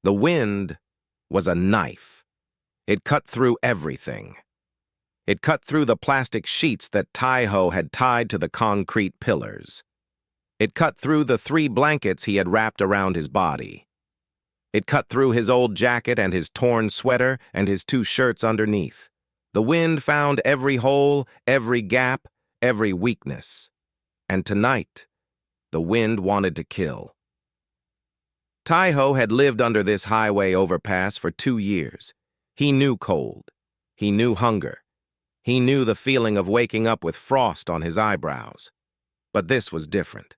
The wind was a knife. It cut through everything. It cut through the plastic sheets that Tai-Ho had tied to the concrete pillars. It cut through the 3 blankets he had wrapped around his body. It cut through his old jacket and his torn sweater and his 2 shirts underneath. The wind found every hole, every gap, every weakness. And tonight, the wind wanted to kill. Tai-Ho had lived under this highway overpass for 2 years. He knew cold. He knew hunger. He knew the feeling of waking up with frost on his eyebrows. But this was different.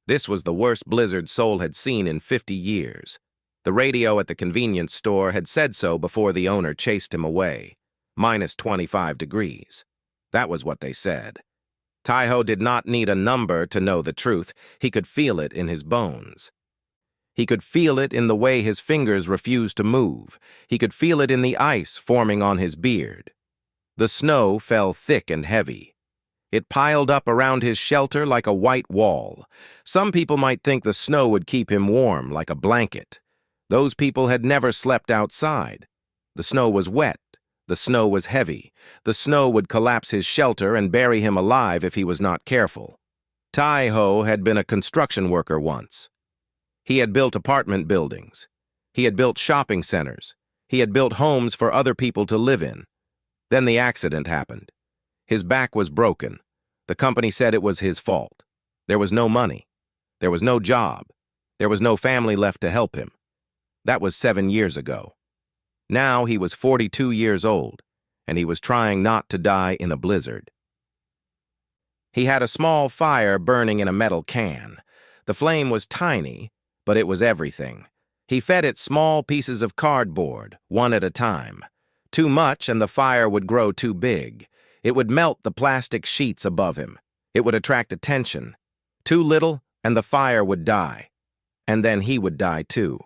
This was the worst blizzard Seoul had seen in 50 years. The radio at the convenience store had said so before the owner chased him away. Minus 25 degrees. That was what they said. Tai-Ho did not need a number to know the truth. He could feel it in his bones. He could feel it in the way his fingers refused to move. He could feel it in the ice forming on his beard. The snow fell thick and heavy. It piled up around his shelter like a white wall. Some people might think the snow would keep him warm like a blanket. Those people had never slept outside. The snow was wet. The snow was heavy. The snow would collapse his shelter and bury him alive if he was not careful. Tai-Ho had been a construction worker once. He had built apartment buildings. He had built shopping centers. He had built homes for other people to live in. Then the accident happened. His back was broken. The company said it was his fault. There was no money. There was no job. There was no family left to help him. That was 7 years ago. Now he was 42 years old, and he was trying not to die in a blizzard. He had a small fire burning in a metal can. The flame was tiny, but it was everything. He fed it small pieces of cardboard, one at a time. Too much and the fire would grow too big. It would melt the plastic sheets above him. It would attract attention. Too little and the fire would die. And then he would die too.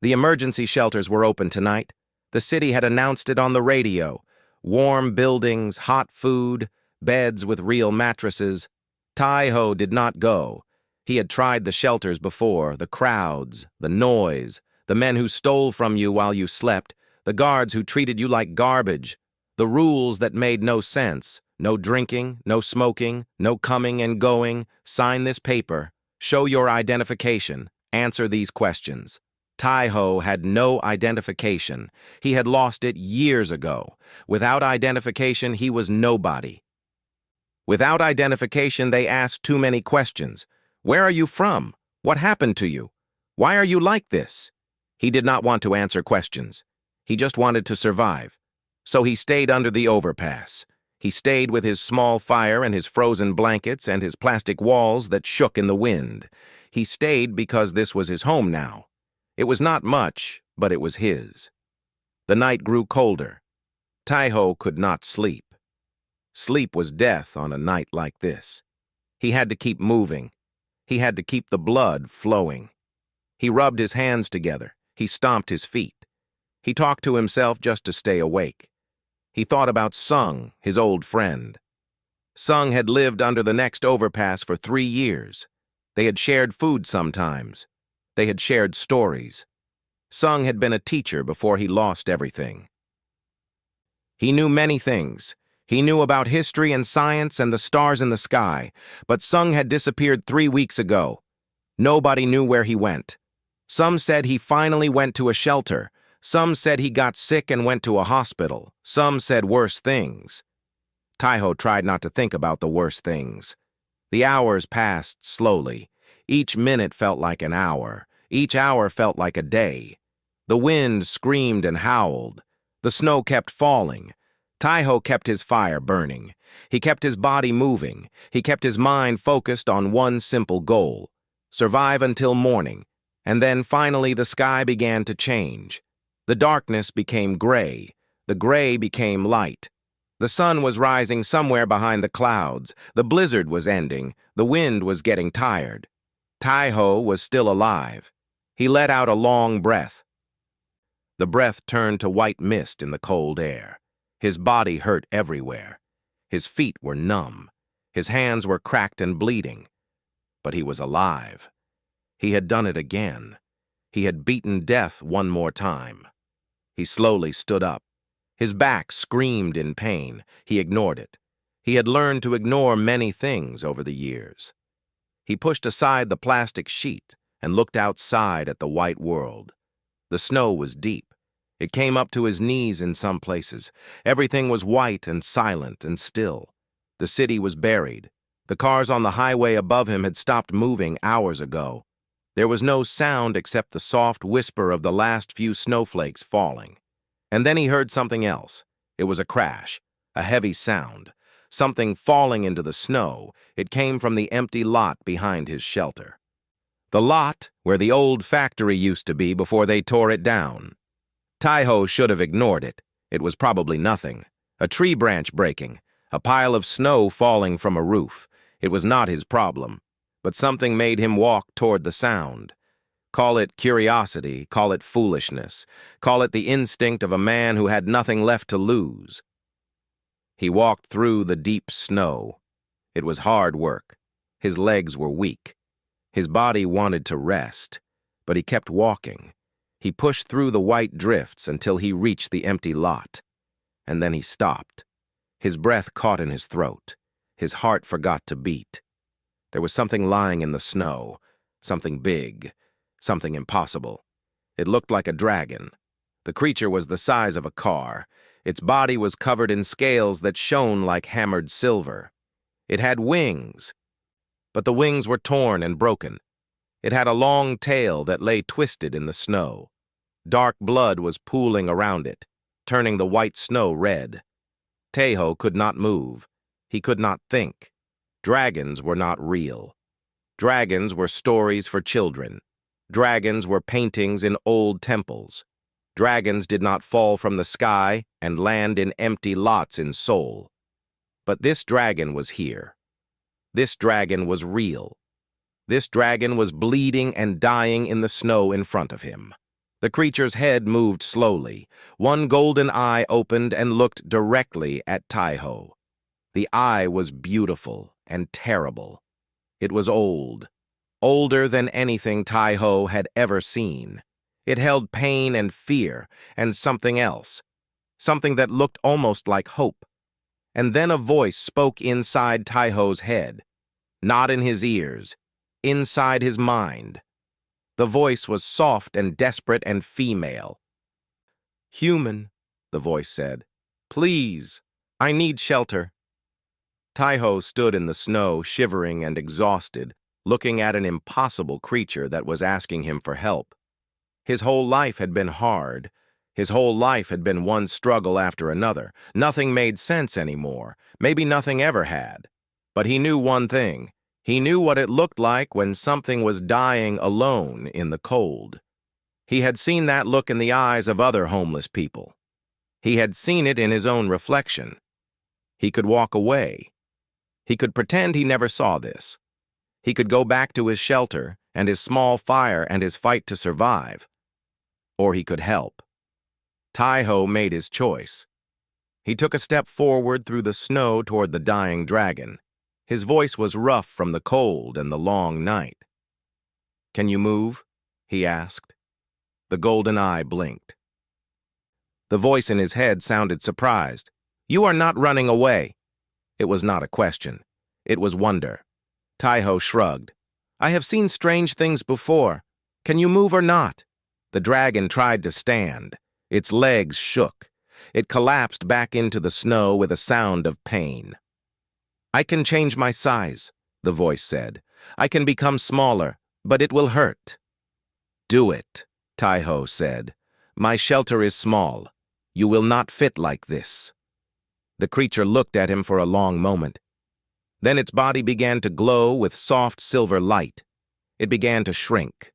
The emergency shelters were open tonight. The city had announced it on the radio. Warm buildings, hot food, beds with real mattresses. Tai-Ho did not go. He had tried the shelters before, the crowds, the noise, the men who stole from you while you slept, the guards who treated you like garbage, the rules that made no sense, no drinking, no smoking, no coming and going, sign this paper, show your identification, answer these questions. Tai-Ho had no identification. He had lost it years ago. Without identification, he was nobody. Without identification, they asked too many questions. Where are you from? What happened to you? Why are you like this? He did not want to answer questions. He just wanted to survive. So he stayed under the overpass. He stayed with his small fire and his frozen blankets and his plastic walls that shook in the wind. He stayed because this was his home now. It was not much, but it was his. The night grew colder. Tai-Ho could not sleep. Sleep was death on a night like this. He had to keep moving. He had to keep the blood flowing. He rubbed his hands together. He stomped his feet. He talked to himself just to stay awake. He thought about Sung, his old friend. Sung had lived under the next overpass for 3 years. They had shared food sometimes. They had shared stories. Sung had been a teacher before he lost everything. He knew many things. He knew about history and science and the stars in the sky, but Sung had disappeared 3 weeks ago. Nobody knew where he went. Some said he finally went to a shelter. Some said he got sick and went to a hospital. Some said worse things. Tai-Ho tried not to think about the worst things. The hours passed slowly. Each minute felt like an hour. Each hour felt like a day. The wind screamed and howled. The snow kept falling. Tai-Ho kept his fire burning. He kept his body moving. He kept his mind focused on one simple goal: survive until morning. And then finally the sky began to change. The darkness became gray. The gray became light. The sun was rising somewhere behind the clouds. The blizzard was ending. The wind was getting tired. Tai-Ho was still alive. He let out a long breath. The breath turned to white mist in the cold air. His body hurt everywhere. His feet were numb. His hands were cracked and bleeding. But he was alive. He had done it again. He had beaten death one more time. He slowly stood up. His back screamed in pain. He ignored it. He had learned to ignore many things over the years. He pushed aside the plastic sheet and looked outside at the white world. The snow was deep. It came up to his knees in some places. Everything was white and silent and still. The city was buried. The cars on the highway above him had stopped moving hours ago. There was no sound except the soft whisper of the last few snowflakes falling. And then he heard something else. It was a crash, a heavy sound, something falling into the snow. It came from the empty lot behind his shelter. The lot where the old factory used to be before they tore it down. Taiho should have ignored it. It was probably nothing. A tree branch breaking, a pile of snow falling from a roof. It was not his problem. But something made him walk toward the sound. Call it curiosity, call it foolishness, call it the instinct of a man who had nothing left to lose. He walked through the deep snow. It was hard work. His legs were weak. His body wanted to rest, but he kept walking. He pushed through the white drifts until he reached the empty lot. And then he stopped. His breath caught in his throat. His heart forgot to beat. There was something lying in the snow, something big, something impossible. It looked like a dragon. The creature was the size of a car. Its body was covered in scales that shone like hammered silver. It had wings, but the wings were torn and broken. It had a long tail that lay twisted in the snow. Dark blood was pooling around it, turning the white snow red. Taiho could not move. He could not think. Dragons were not real. Dragons were stories for children. Dragons were paintings in old temples. Dragons did not fall from the sky and land in empty lots in Seoul. But this dragon was here. This dragon was real. This dragon was bleeding and dying in the snow in front of him. The creature's head moved slowly. One golden eye opened and looked directly at Taiho. The eye was beautiful and terrible. It was old, older than anything Taiho had ever seen. It held pain and fear and something else, something that looked almost like hope. And then a voice spoke inside Taiho's head, not in his ears, inside his mind. The voice was soft and desperate and female. "Human," the voice said. "Please, I need shelter." Taiho stood in the snow, shivering and exhausted, looking at an impossible creature that was asking him for help. His whole life had been hard. His whole life had been one struggle after another. Nothing made sense anymore. Maybe nothing ever had. But he knew one thing. He knew what it looked like when something was dying alone in the cold. He had seen that look in the eyes of other homeless people. He had seen it in his own reflection. He could walk away. He could pretend he never saw this. He could go back to his shelter and his small fire and his fight to survive. Or he could help. Taiho made his choice. He took a step forward through the snow toward the dying dragon. His voice was rough from the cold and the long night. "Can you move?" he asked. The golden eye blinked. The voice in his head sounded surprised. "You are not running away." It was not a question. It was wonder. Taiho shrugged. "I have seen strange things before. Can you move or not?" The dragon tried to stand. Its legs shook. It collapsed back into the snow with a sound of pain. "I can change my size," the voice said. "I can become smaller, but it will hurt." "Do it," Taiho said. "My shelter is small. You will not fit like this." The creature looked at him for a long moment. Then its body began to glow with soft silver light. It began to shrink.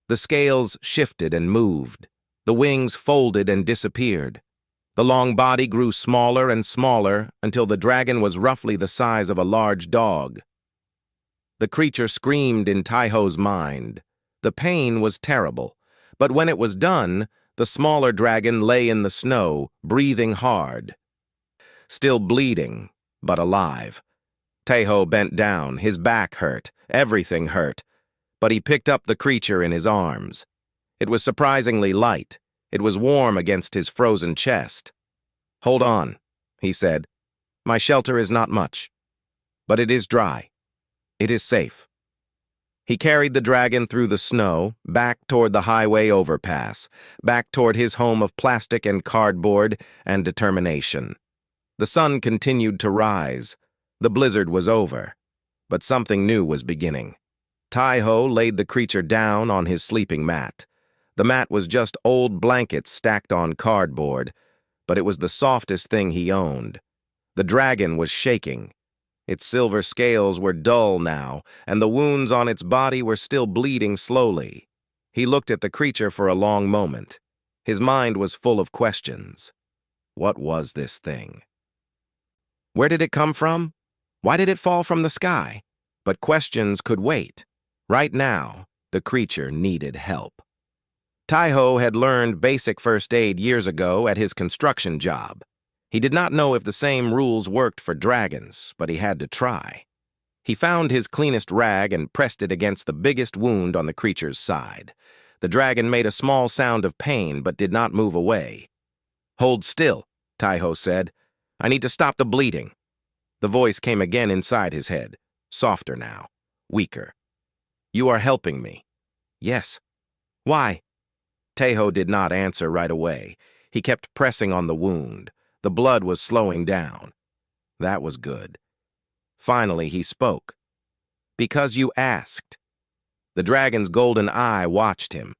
The scales shifted and moved. The wings folded and disappeared. The long body grew smaller and smaller until the dragon was roughly the size of a large dog. The creature screamed in Taiho's mind. The pain was terrible, but when it was done, the smaller dragon lay in the snow, breathing hard. Still bleeding, but alive. Taiho bent down. His back hurt. Everything hurt. But he picked up the creature in his arms. It was surprisingly light. It was warm against his frozen chest. "Hold on," he said. "My shelter is not much, but it is dry. It is safe." He carried the dragon through the snow, back toward the highway overpass, back toward his home of plastic and cardboard and determination. The sun continued to rise. The blizzard was over, but something new was beginning. Tai-Ho laid the creature down on his sleeping mat. The mat was just old blankets stacked on cardboard, but it was the softest thing he owned. The dragon was shaking. Its silver scales were dull now, and the wounds on its body were still bleeding slowly. He looked at the creature for a long moment. His mind was full of questions. What was this thing? Where did it come from? Why did it fall from the sky? But questions could wait. Right now, the creature needed help. Tai-Ho had learned basic first aid years ago at his construction job. He did not know if the same rules worked for dragons, but he had to try. He found his cleanest rag and pressed it against the biggest wound on the creature's side. The dragon made a small sound of pain but did not move away. "Hold still," Tai-Ho said. "I need to stop the bleeding." The voice came again inside his head, softer now, weaker. "You are helping me." "Yes." "Why?" Tai-Ho did not answer right away. He kept pressing on the wound. The blood was slowing down. That was good. Finally, he spoke. "Because you asked." The dragon's golden eye watched him.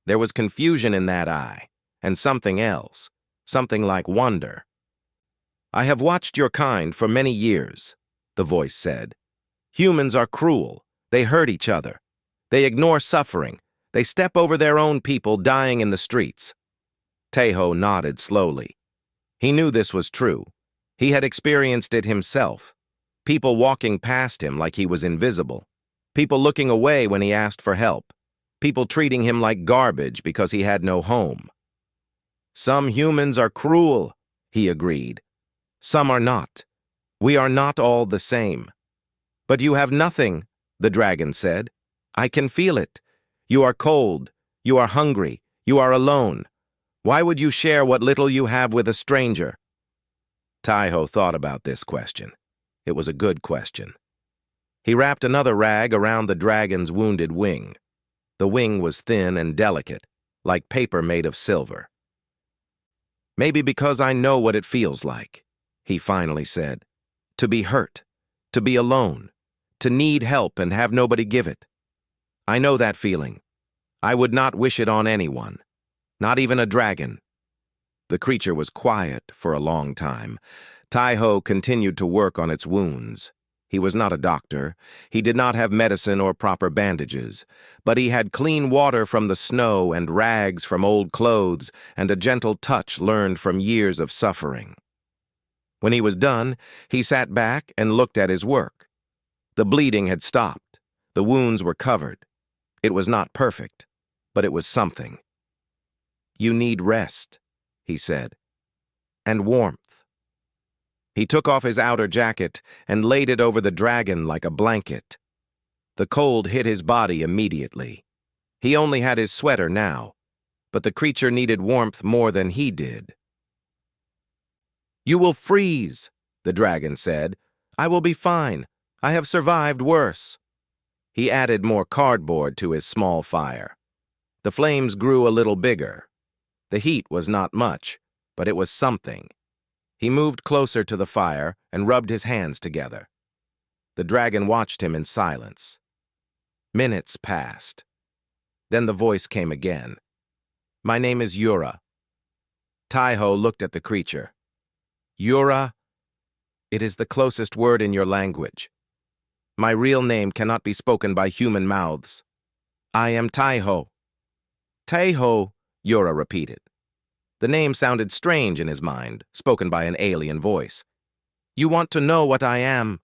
There was confusion in that eye, and something else, something like wonder. "I have watched your kind for many years," the voice said. "Humans are cruel. They hurt each other. They ignore suffering. They step over their own people dying in the streets." Tai-Ho nodded slowly. He knew this was true. He had experienced it himself. People walking past him like he was invisible. People looking away when he asked for help. People treating him like garbage because he had no home. "Some humans are cruel," he agreed. "Some are not. We are not all the same." "But you have nothing," the dragon said. "I can feel it. You are cold. You are hungry. You are alone. Why would you share what little you have with a stranger?" Tai-Ho thought about this question. It was a good question. He wrapped another rag around the dragon's wounded wing. The wing was thin and delicate, like paper made of silver. "Maybe because I know what it feels like," he finally said. "To be hurt, to be alone, to need help and have nobody give it. I know that feeling. I would not wish it on anyone. Not even a dragon." The creature was quiet for a long time. Tai-Ho continued to work on its wounds. He was not a doctor. He did not have medicine or proper bandages. But he had clean water from the snow and rags from old clothes and a gentle touch learned from years of suffering. When he was done, he sat back and looked at his work. The bleeding had stopped. The wounds were covered. It was not perfect, but it was something. "You need rest," he said, "and warmth." He took off his outer jacket and laid it over the dragon like a blanket. The cold hit his body immediately. He only had his sweater now, but the creature needed warmth more than he did. "You will freeze," the dragon said. "I will be fine. I have survived worse." He added more cardboard to his small fire. The flames grew a little bigger. The heat was not much, but it was something. He moved closer to the fire and rubbed his hands together. The dragon watched him in silence. Minutes passed. Then the voice came again. "My name is Yura." Tai-Ho looked at the creature. "Yura? It is the closest word in your language. My real name cannot be spoken by human mouths. I am Tai-Ho." "Tai-Ho," Yura repeated. The name sounded strange in his mind, spoken by an alien voice. "You want to know what I am?"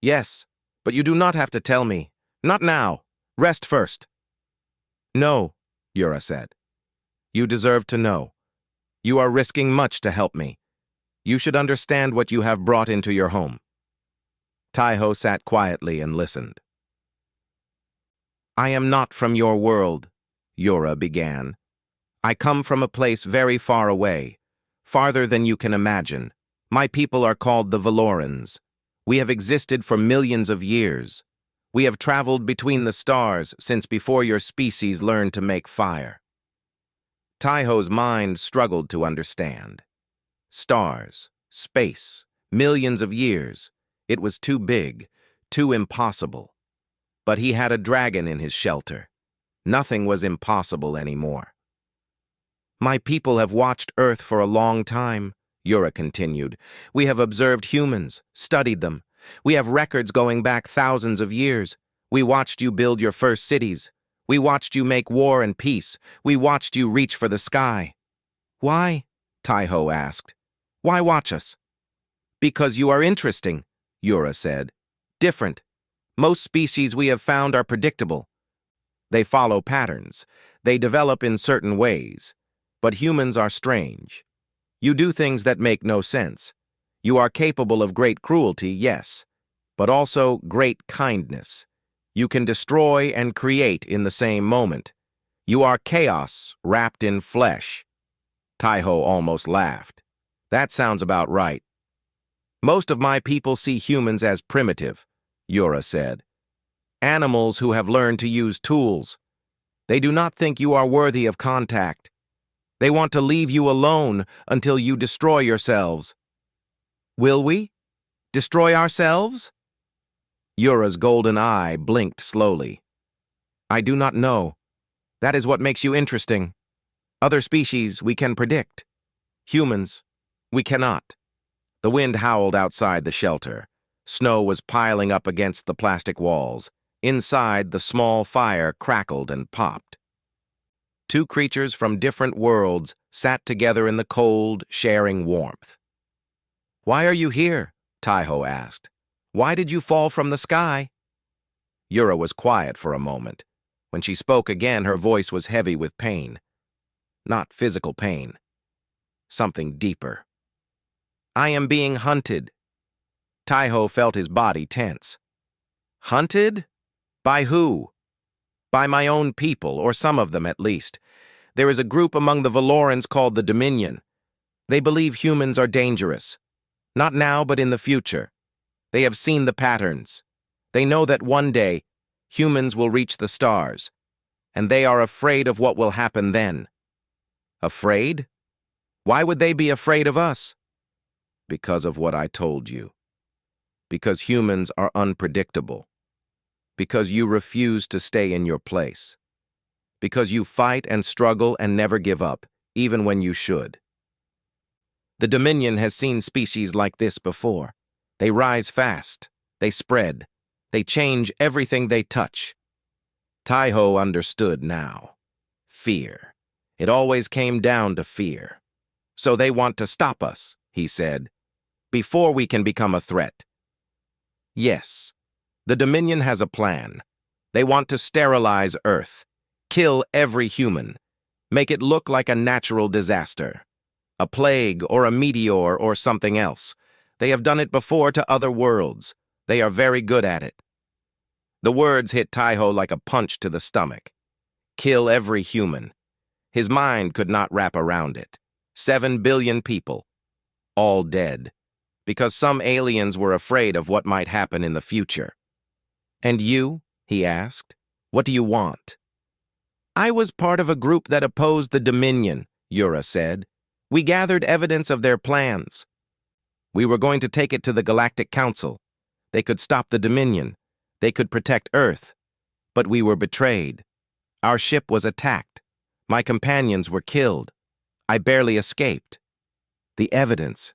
"Yes, but you do not have to tell me. Not now. Rest first." "No," Yura said. "You deserve to know. You are risking much to help me. You should understand what you have brought into your home." Tai-Ho sat quietly and listened. "I am not from your world," Yura began. "I come from a place very far away, farther than you can imagine. My people are called the Valorans. We have existed for millions of years. We have traveled between the stars since before your species learned to make fire." Taiho's mind struggled to understand. Stars, space, millions of years. It was too big, too impossible. But he had a dragon in his shelter. Nothing was impossible anymore. "My people have watched Earth for a long time," Yura continued. "We have observed humans, studied them. We have records going back thousands of years. We watched you build your first cities. We watched you make war and peace. We watched you reach for the sky." "Why?" Taiho asked. "Why watch us?" "Because you are interesting," Yura said. "Different. Most species we have found are predictable. They follow patterns. They develop in certain ways. But humans are strange. You do things that make no sense. You are capable of great cruelty, yes, but also great kindness. You can destroy and create in the same moment. You are chaos wrapped in flesh." Taiho almost laughed. "That sounds about right." "Most of my people see humans as primitive," Yura said. "Animals who have learned to use tools. They do not think you are worthy of contact. They want to leave you alone until you destroy yourselves." "Will we? Destroy ourselves?" Yura's golden eye blinked slowly. "I do not know. That is what makes you interesting. Other species we can predict. Humans, we cannot." The wind howled outside the shelter. Snow was piling up against the plastic walls. Inside, the small fire crackled and popped. Two creatures from different worlds sat together in the cold, sharing warmth. "Why are you here?" Taiho asked. "Why did you fall from the sky?" Yura was quiet for a moment. When she spoke again, her voice was heavy with pain. Not physical pain. Something deeper. "I am being hunted." Taiho felt his body tense. "Hunted? By who?" "By my own people, or some of them at least. There is a group among the Valorans called the Dominion. They believe humans are dangerous. Not now, but in the future. They have seen the patterns. They know that one day, humans will reach the stars. And they are afraid of what will happen then." "Afraid? Why would they be afraid of us?" "Because of what I told you. Because humans are unpredictable. Because you refuse to stay in your place. Because you fight and struggle and never give up, even when you should. The Dominion has seen species like this before. They rise fast. They spread. They change everything they touch." Taiho understood now. Fear. It always came down to fear. "So they want to stop us," he said, "before we can become a threat." "Yes. The Dominion has a plan. They want to sterilize Earth, kill every human, make it look like a natural disaster, a plague or a meteor or something else. They have done it before to other worlds. They are very good at it." The words hit Taiho like a punch to the stomach. Kill every human. His mind could not wrap around it. 7 billion people, all dead, because some aliens were afraid of what might happen in the future. "And you?" he asked. "What do you want?" "I was part of a group that opposed the Dominion," Yura said. "We gathered evidence of their plans. We were going to take it to the Galactic Council. They could stop the Dominion. They could protect Earth. But we were betrayed. Our ship was attacked. My companions were killed. I barely escaped. The evidence.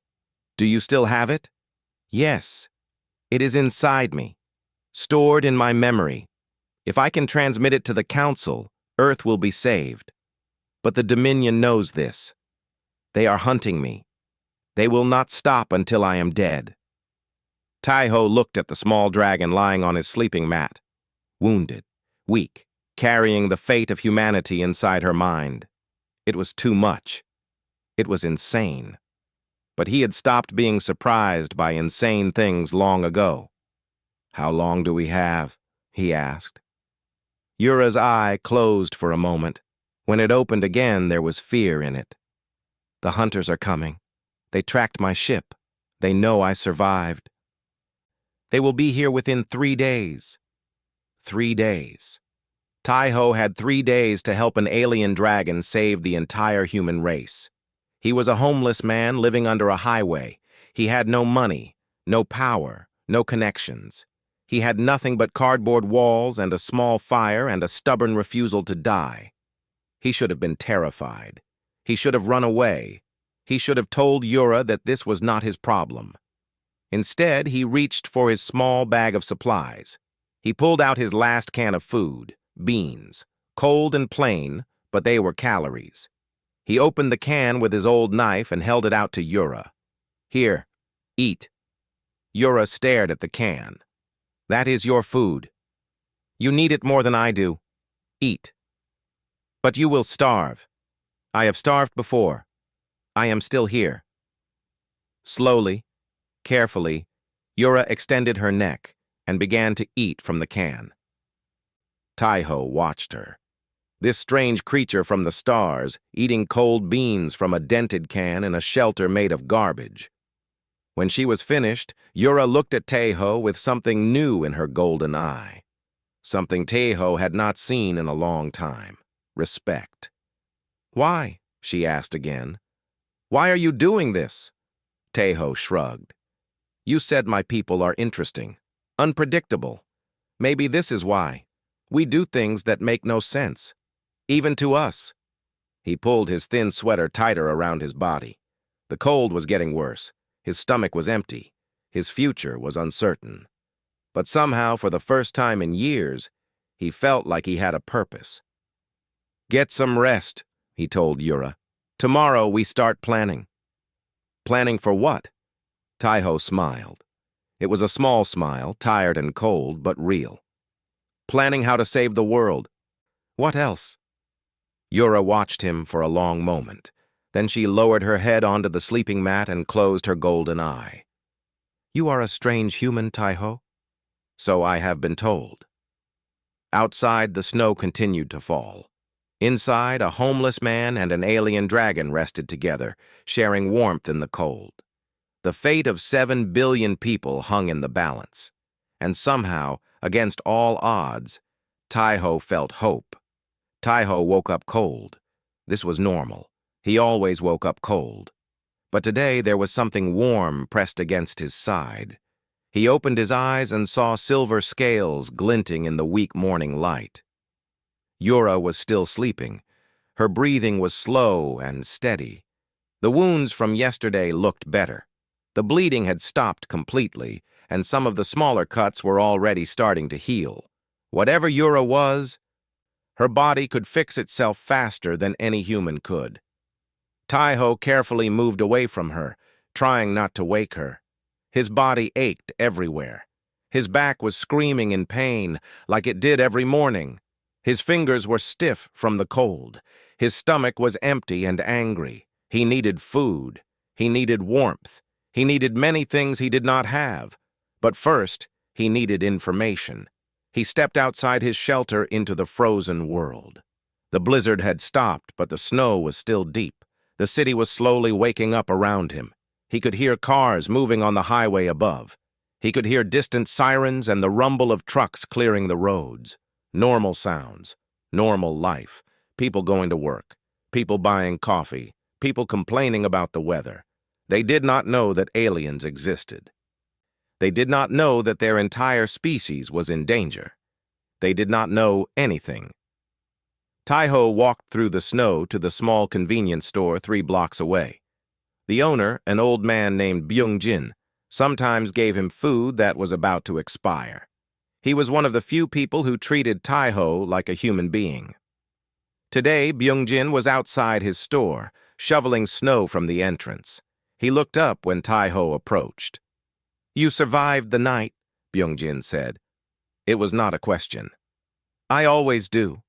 Do you still have it?" "Yes. It is inside me. Stored in my memory. If I can transmit it to the Council, Earth will be saved. But the Dominion knows this. They are hunting me. They will not stop until I am dead." Taiho looked at the small dragon lying on his sleeping mat, wounded, weak, carrying the fate of humanity inside her mind. It was too much. It was insane. But he had stopped being surprised by insane things long ago. "How long do we have?" he asked. Yura's eye closed for a moment. When it opened again, there was fear in it. The hunters are coming. They tracked my ship. They know I survived. They will be here within 3 days. 3 days. Tai-Ho had 3 days to help an alien dragon save the entire human race. He was a homeless man living under a highway. He had no money, no power, no connections. He had nothing but cardboard walls and a small fire and a stubborn refusal to die. He should have been terrified. He should have run away. He should have told Yura that this was not his problem. Instead, he reached for his small bag of supplies. He pulled out his last can of food, beans, cold and plain, but they were calories. He opened the can with his old knife and held it out to Yura. "Here, eat." Yura stared at the can. "That is your food. You need it more than I do. Eat." "But you will starve." "I have starved before. I am still here." Slowly, carefully, Yura extended her neck and began to eat from the can. Tai-Ho watched her. This strange creature from the stars, eating cold beans from a dented can in a shelter made of garbage. When she was finished, Yura looked at Tai-Ho with something new in her golden eye. Something Tai-Ho had not seen in a long time. Respect. "Why?" she asked again. "Why are you doing this?" Tai-Ho shrugged. "You said my people are interesting, unpredictable. Maybe this is why. We do things that make no sense. Even to us." He pulled his thin sweater tighter around his body. The cold was getting worse. His stomach was empty. His future was uncertain. But somehow, for the first time in years, he felt like he had a purpose. "Get some rest," he told Yura. "Tomorrow we start planning." "Planning for what?" Tai-Ho smiled. It was a small smile, tired and cold, but real. "Planning how to save the world." "What else?" Yura watched him for a long moment. Then she lowered her head onto the sleeping mat and closed her golden eye. "You are a strange human, Tai-Ho." "So I have been told." Outside, the snow continued to fall. Inside, a homeless man and an alien dragon rested together, sharing warmth in the cold. The fate of 7 billion people hung in the balance. And somehow, against all odds, Tai-Ho felt hope. Tai-Ho woke up cold. This was normal. He always woke up cold. But today there was something warm pressed against his side. He opened his eyes and saw silver scales glinting in the weak morning light. Yura was still sleeping. Her breathing was slow and steady. The wounds from yesterday looked better. The bleeding had stopped completely, and some of the smaller cuts were already starting to heal. Whatever Yura was, her body could fix itself faster than any human could. Tai-Ho carefully moved away from her, trying not to wake her. His body ached everywhere. His back was screaming in pain, like it did every morning. His fingers were stiff from the cold. His stomach was empty and angry. He needed food. He needed warmth. He needed many things he did not have. But first, he needed information. He stepped outside his shelter into the frozen world. The blizzard had stopped, but the snow was still deep. The city was slowly waking up around him. He could hear cars moving on the highway above. He could hear distant sirens and the rumble of trucks clearing the roads. Normal sounds, normal life, people going to work, people buying coffee, people complaining about the weather. They did not know that aliens existed. They did not know that their entire species was in danger. They did not know anything. Tai-Ho walked through the snow to the small convenience store 3 blocks away. The owner, an old man named Byung-jin, sometimes gave him food that was about to expire. He was one of the few people who treated Tai-Ho like a human being. Today, Byung-jin was outside his store, shoveling snow from the entrance. He looked up when Tai-Ho approached. "You survived the night," Byung-jin said. It was not a question. "I always do."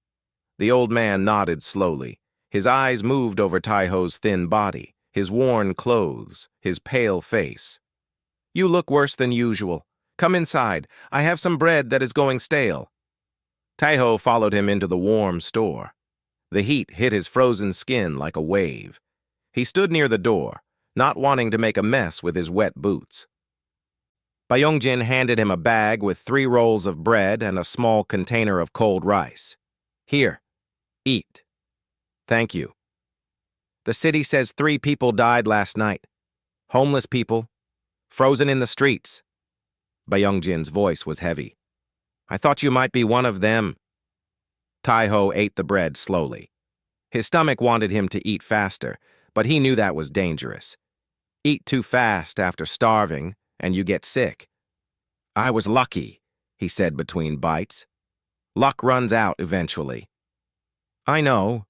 The old man nodded slowly. His eyes moved over Tai-Ho's thin body, his worn clothes, his pale face. "You look worse than usual. Come inside. I have some bread that is going stale." Tai-Ho followed him into the warm store. The heat hit his frozen skin like a wave. He stood near the door, not wanting to make a mess with his wet boots. Byungjin handed him a bag with 3 rolls of bread and a small container of cold rice. Here, eat. Thank you. The city says 3 people died last night. Homeless people, frozen in the streets. Byungjin's voice was heavy. I thought you might be one of them. Taiho ate the bread slowly. His stomach wanted him to eat faster, but he knew that was dangerous. Eat too fast after starving, and you get sick. I was lucky, he said between bites. Luck runs out eventually. I know.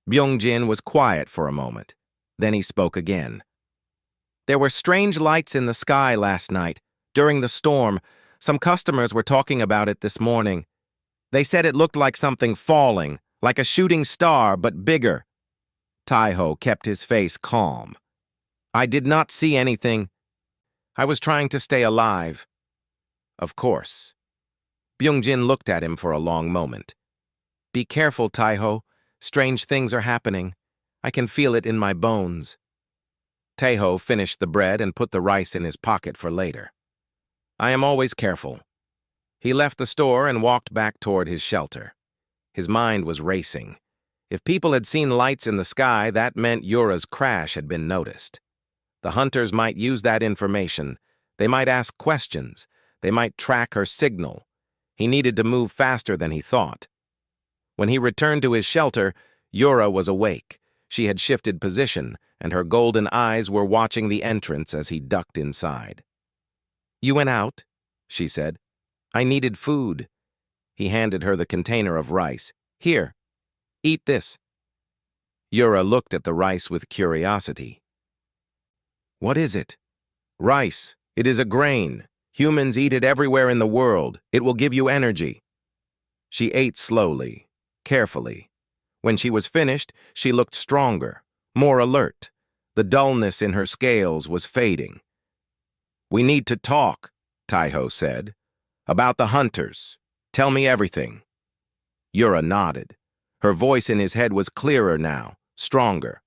Byungjin was quiet for a moment. Then he spoke again. There were strange lights in the sky last night. During the storm, some customers were talking about it this morning. They said it looked like something falling, like a shooting star, but bigger. Taiho kept his face calm. I did not see anything. I was trying to stay alive. Of course. Byungjin looked at him for a long moment. Be careful, Taiho. Strange things are happening. I can feel it in my bones. Taiho finished the bread and put the rice in his pocket for later. I am always careful. He left the store and walked back toward his shelter. His mind was racing. If people had seen lights in the sky, that meant Yura's crash had been noticed. The hunters might use that information. They might ask questions. They might track her signal. He needed to move faster than he thought. When he returned to his shelter, Yura was awake. She had shifted position, and her golden eyes were watching the entrance as he ducked inside. You went out, she said. I needed food. He handed her the container of rice. Here, eat this. Yura looked at the rice with curiosity. What is it? Rice. It is a grain. Humans eat it everywhere in the world. It will give you energy. She ate slowly, carefully. When she was finished, she looked stronger, more alert. The dullness in her scales was fading. We need to talk, Taiho said. About the hunters. Tell me everything. Yura nodded. Her voice in his head was clearer now, stronger.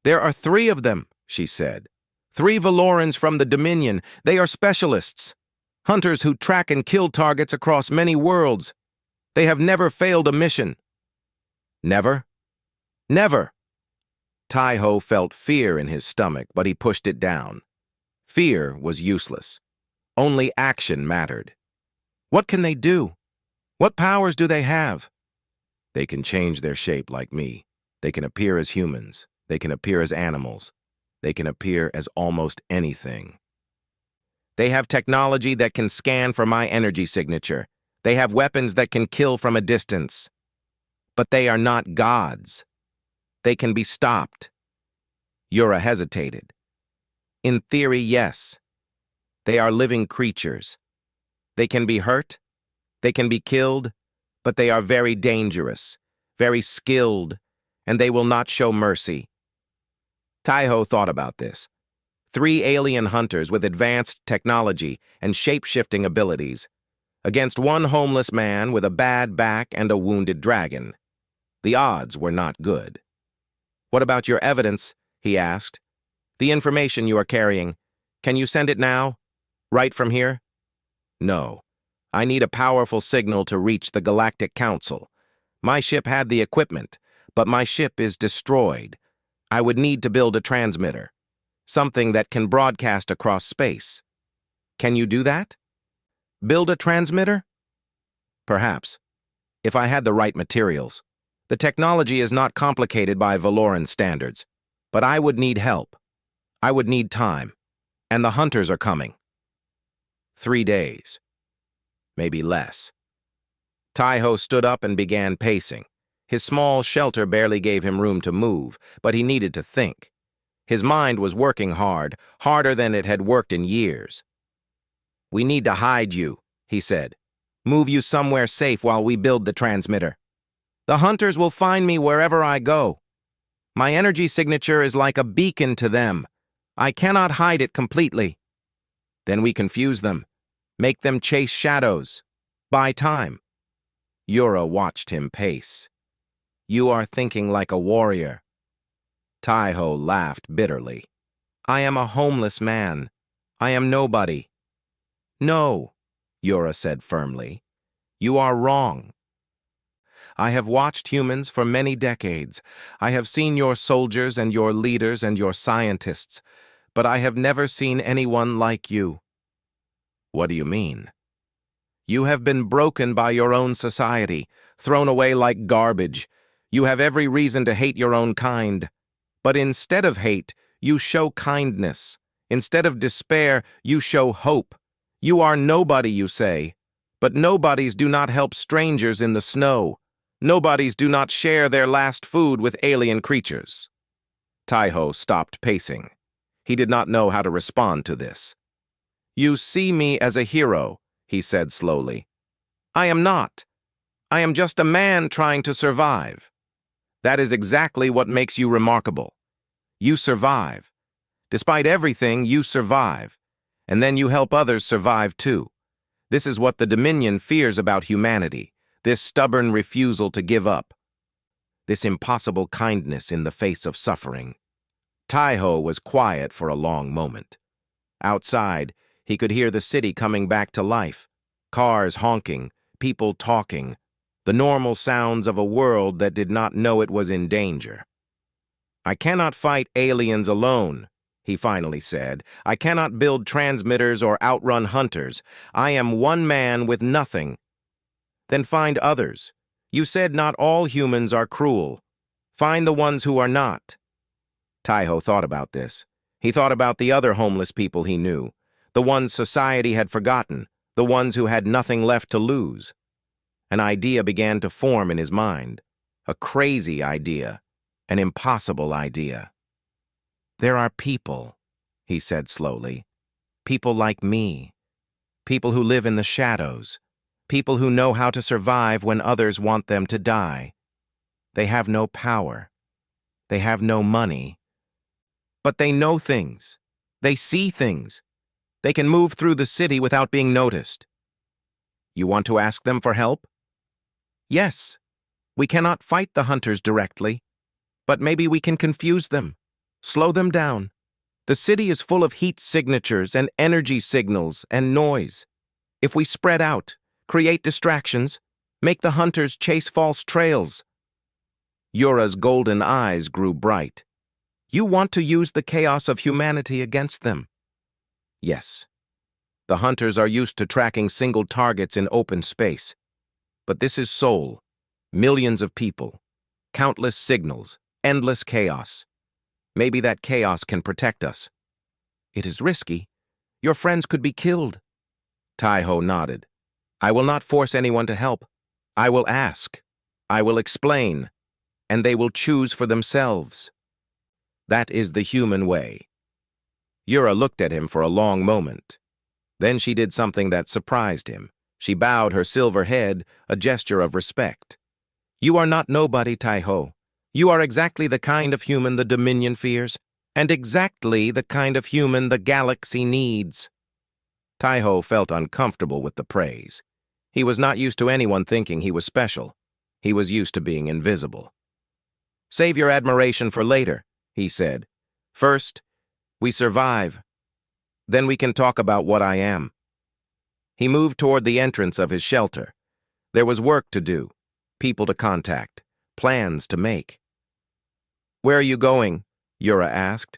There are 3 of them, she said. 3 Valorans from the Dominion. They are specialists. Hunters who track and kill targets across many worlds. They have never failed a mission. Never? Never. Taiho felt fear in his stomach, but he pushed it down. Fear was useless. Only action mattered. What can they do? What powers do they have? They can change their shape like me. They can appear as humans. They can appear as animals. They can appear as almost anything. They have technology that can scan for my energy signature. They have weapons that can kill from a distance. But they are not gods. They can be stopped. Yura hesitated. In theory, yes. They are living creatures. They can be hurt. They can be killed. But they are very dangerous, very skilled, and they will not show mercy. Taiho thought about this. 3 alien hunters with advanced technology and shape-shifting abilities against 1 homeless man with a bad back and a wounded dragon. The odds were not good. What about your evidence? He asked. The information you are carrying. Can you send it now? Right from here? No. I need a powerful signal to reach the Galactic Council. My ship had the equipment, but my ship is destroyed. I would need to build a transmitter, something that can broadcast across space. Can you do that? Build a transmitter? Perhaps, if I had the right materials. The technology is not complicated by Valoran standards, but I would need help. I would need time, and the hunters are coming. 3 days. Maybe less. Taiho stood up and began pacing. His small shelter barely gave him room to move, but he needed to think. His mind was working hard, harder than it had worked in years. We need to hide you, he said. Move you somewhere safe while we build the transmitter. The hunters will find me wherever I go. My energy signature is like a beacon to them. I cannot hide it completely. Then we confuse them. Make them chase shadows. Buy time. Yura watched him pace. You are thinking like a warrior. Taiho laughed bitterly. I am a homeless man. I am nobody. No, Yura said firmly. You are wrong. I have watched humans for many decades. I have seen your soldiers and your leaders and your scientists, but I have never seen anyone like you. What do you mean? You have been broken by your own society, thrown away like garbage. You have every reason to hate your own kind. But instead of hate, you show kindness. Instead of despair, you show hope. You are nobody, you say. But nobodies do not help strangers in the snow. Nobodies do not share their last food with alien creatures. Taiho stopped pacing. He did not know how to respond to this. You see me as a hero, he said slowly. I am not. I am just a man trying to survive. That is exactly what makes you remarkable. You survive. Despite everything, you survive. And then you help others survive too. This is what the Dominion fears about humanity, this stubborn refusal to give up, this impossible kindness in the face of suffering. Taiho was quiet for a long moment. Outside, he could hear the city coming back to life, cars honking, people talking, the normal sounds of a world that did not know it was in danger. I cannot fight aliens alone, he finally said. I cannot build transmitters or outrun hunters. I am one man with nothing. Then find others. You said not all humans are cruel. Find the ones who are not. Taiho thought about this. He thought about the other homeless people he knew, the ones society had forgotten, the ones who had nothing left to lose. An idea began to form in his mind, a crazy idea, an impossible idea. There are people, he said slowly, people like me, people who live in the shadows, people who know how to survive when others want them to die. They have no power. They have no money. But they know things. They see things. They can move through the city without being noticed. You want to ask them for help? Yes. We cannot fight the hunters directly, but maybe we can confuse them, slow them down. The city is full of heat signatures and energy signals and noise. If we spread out, create distractions, make the hunters chase false trails. Yura's golden eyes grew bright. You want to use the chaos of humanity against them? Yes. The hunters are used to tracking single targets in open space. But this is Seoul. Millions of people. Countless signals. Endless chaos. Maybe that chaos can protect us. It is risky. Your friends could be killed. Taiho nodded. I will not force anyone to help. I will ask. I will explain. And they will choose for themselves. That is the human way. Yura looked at him for a long moment. Then she did something that surprised him. She bowed her silver head, a gesture of respect. You are not nobody, Taiho. You are exactly the kind of human the Dominion fears, and exactly the kind of human the galaxy needs. Taiho felt uncomfortable with the praise. He was not used to anyone thinking he was special. He was used to being invisible. Save your admiration for later, he said. First, we survive. Then we can talk about what I am. He moved toward the entrance of his shelter. There was work to do, people to contact, plans to make. Where are you going? Yura asked.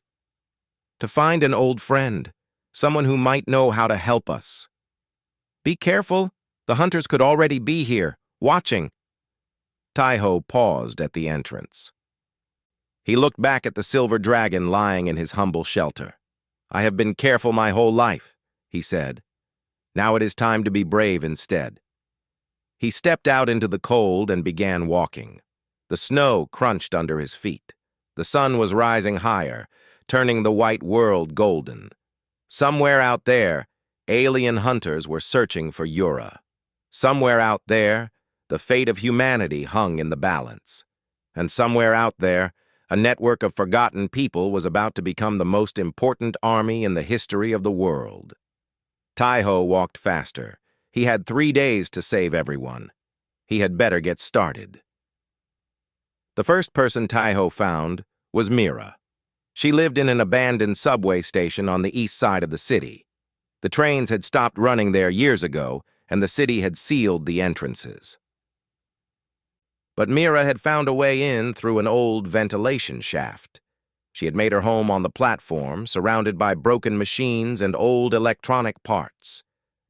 To find an old friend, someone who might know how to help us. Be careful, the hunters could already be here, watching. Taiho paused at the entrance. He looked back at the silver dragon lying in his humble shelter. I have been careful my whole life, he said. Now it is time to be brave instead. He stepped out into the cold and began walking. The snow crunched under his feet. The sun was rising higher, turning the white world golden. Somewhere out there, alien hunters were searching for Yura. Somewhere out there, the fate of humanity hung in the balance. And somewhere out there, a network of forgotten people was about to become the most important army in the history of the world. Taiho walked faster. He had 3 days to save everyone. He had better get started. The first person Taiho found was Mira. She lived in an abandoned subway station on the east side of the city. The trains had stopped running there years ago, and the city had sealed the entrances. But Mira had found a way in through an old ventilation shaft. She had made her home on the platform, surrounded by broken machines and old electronic parts.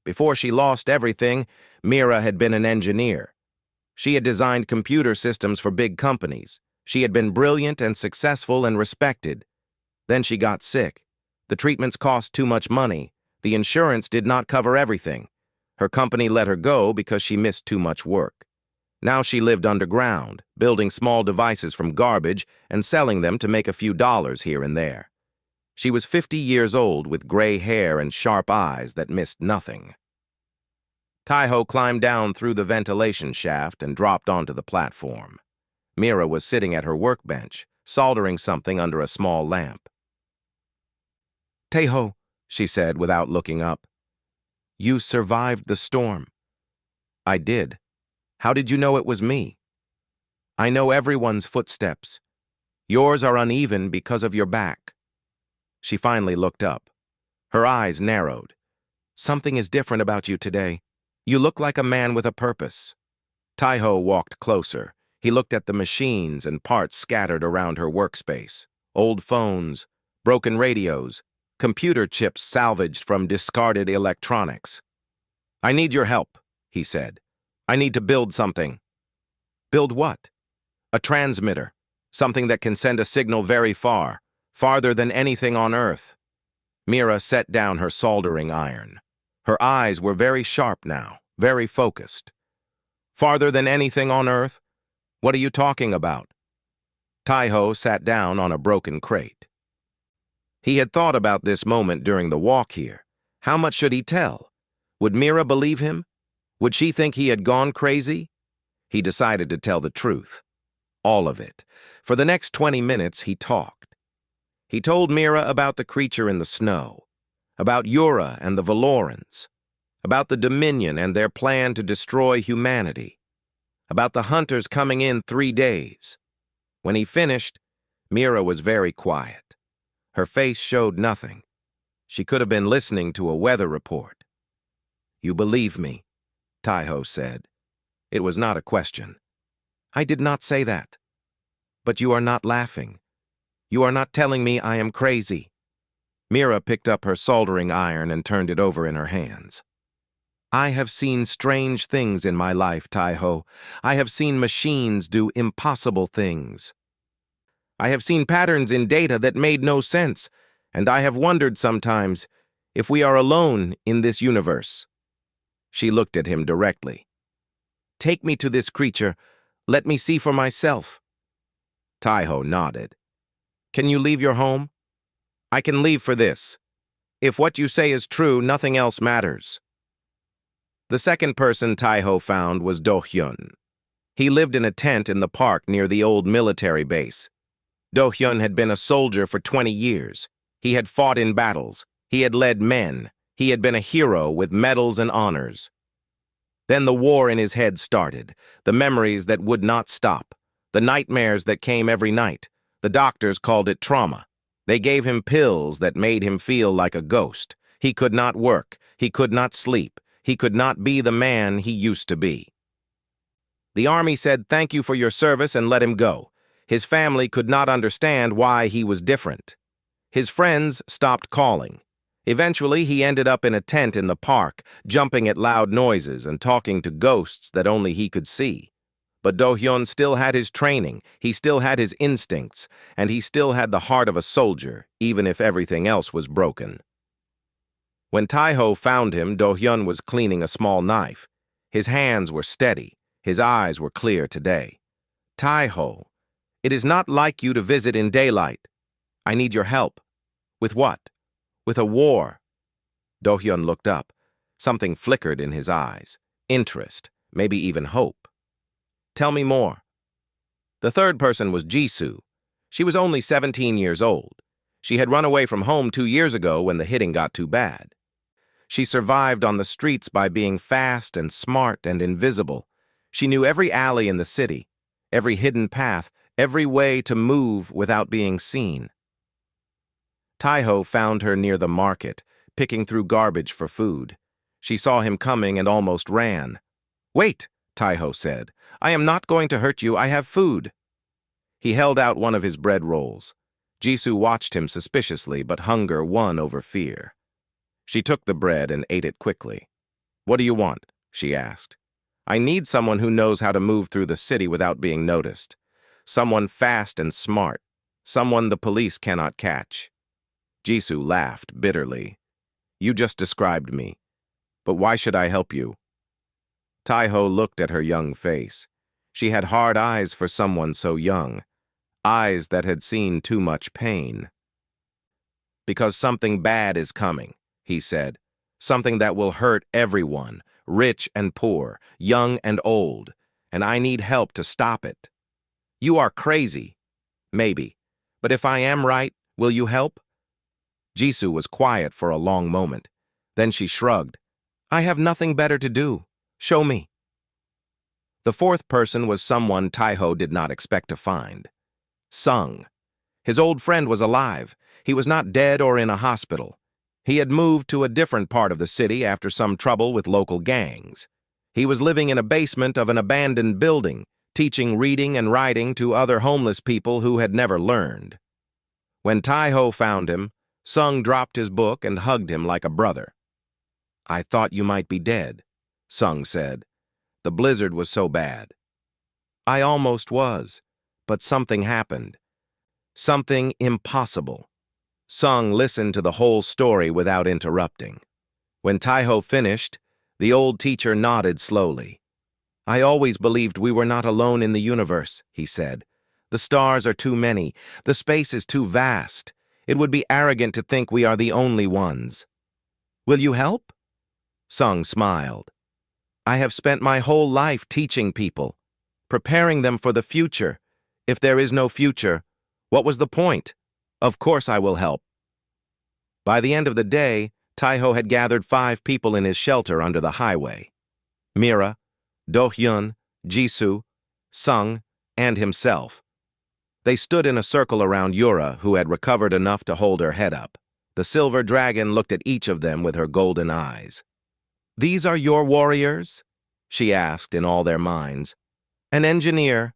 Before she lost everything, Mira had been an engineer. She had designed computer systems for big companies. She had been brilliant and successful and respected. Then she got sick. The treatments cost too much money. The insurance did not cover everything. Her company let her go because she missed too much work. Now she lived underground, building small devices from garbage and selling them to make a few dollars here and there. She was 50 years old with gray hair and sharp eyes that missed nothing. Taiho climbed down through the ventilation shaft and dropped onto the platform. Mira was sitting at her workbench, soldering something under a small lamp. "Taiho," she said without looking up. "You survived the storm." "I did. How did you know it was me?" "I know everyone's footsteps. Yours are uneven because of your back." She finally looked up. Her eyes narrowed. "Something is different about you today. You look like a man with a purpose." Taiho walked closer. He looked at the machines and parts scattered around her workspace. Old phones, broken radios, computer chips salvaged from discarded electronics. "I need your help," he said. "I need to build something." "Build what?" "A transmitter. Something that can send a signal very far, farther than anything on Earth." Mira set down her soldering iron. Her eyes were very sharp now, very focused. "Farther than anything on Earth? What are you talking about?" Taiho sat down on a broken crate. He had thought about this moment during the walk here. How much should he tell? Would Mira believe him? Would she think he had gone crazy? He decided to tell the truth. All of it. For the next 20 minutes, he talked. He told Mira about the creature in the snow, about Yura and the Valorans, about the Dominion and their plan to destroy humanity, about the hunters coming in 3 days. When he finished, Mira was very quiet. Her face showed nothing. She could have been listening to a weather report. "You believe me," Taiho said. It was not a question. "I did not say that." "But you are not laughing. You are not telling me I am crazy." Mira picked up her soldering iron and turned it over in her hands. "I have seen strange things in my life, Taiho. I have seen machines do impossible things. I have seen patterns in data that made no sense, and I have wondered sometimes if we are alone in this universe." She looked at him directly. "Take me to this creature. Let me see for myself." Taiho nodded. "Can you leave your home?" "I can leave for this. If what you say is true, nothing else matters." The second person Taiho found was Do-hyun. He lived in a tent in the park near the old military base. Do-hyun had been a soldier for 20 years. He had fought in battles. He had led men. He had been a hero with medals and honors. Then the war in his head started, the memories that would not stop, the nightmares that came every night. The doctors called it trauma. They gave him pills that made him feel like a ghost. He could not work. He could not sleep. He could not be the man he used to be. The army said thank you for your service and let him go. His family could not understand why he was different. His friends stopped calling. Eventually, he ended up in a tent in the park, jumping at loud noises and talking to ghosts that only he could see. But Do-hyun still had his training, he still had his instincts, and he still had the heart of a soldier, even if everything else was broken. When Taiho found him, Do-hyun was cleaning a small knife. His hands were steady, his eyes were clear today. "Taiho, it is not like you to visit in daylight. I need your help." "With what?" "With a war." Do-hyun looked up. Something flickered in his eyes. Interest, maybe even hope. "Tell me more." The third person was Jisoo. She was only 17 years old. She had run away from home 2 years ago when the hitting got too bad. She survived on the streets by being fast and smart and invisible. She knew every alley in the city, every hidden path, every way to move without being seen. Taiho found her near the market, picking through garbage for food. She saw him coming and almost ran. "Wait," Taiho said. "I am not going to hurt you. I have food." He held out one of his bread rolls. Jisoo watched him suspiciously, but hunger won over fear. She took the bread and ate it quickly. "What do you want?" she asked. "I need someone who knows how to move through the city without being noticed. Someone fast and smart. Someone the police cannot catch." Jisoo laughed bitterly. "You just described me. But why should I help you?" Taiho looked at her young face. She had hard eyes for someone so young, eyes that had seen too much pain. "Because something bad is coming," he said. "Something that will hurt everyone, rich and poor, young and old, and I need help to stop it." "You are crazy." "Maybe. But if I am right, will you help?" Jisoo was quiet for a long moment. Then she shrugged. "I have nothing better to do. Show me." The fourth person was someone Taiho did not expect to find. Sung. His old friend was alive. He was not dead or in a hospital. He had moved to a different part of the city after some trouble with local gangs. He was living in a basement of an abandoned building, teaching reading and writing to other homeless people who had never learned. When Taiho found him, Sung dropped his book and hugged him like a brother. "I thought you might be dead," Sung said. "The blizzard was so bad." "I almost was, but something happened. Something impossible." Sung listened to the whole story without interrupting. When Taiho finished, the old teacher nodded slowly. "I always believed we were not alone in the universe," he said. "The stars are too many. The space is too vast. It would be arrogant to think we are the only ones." "Will you help?" Sung smiled. "I have spent my whole life teaching people, preparing them for the future. If there is no future, what was the point? Of course I will help." By the end of the day, Taiho had gathered 5 people in his shelter under the highway. Mira, Do-hyun, Jisoo, Sung, and himself. They stood in a circle around Yura, who had recovered enough to hold her head up. The silver dragon looked at each of them with her golden eyes. "These are your warriors?" she asked in all their minds. "An engineer,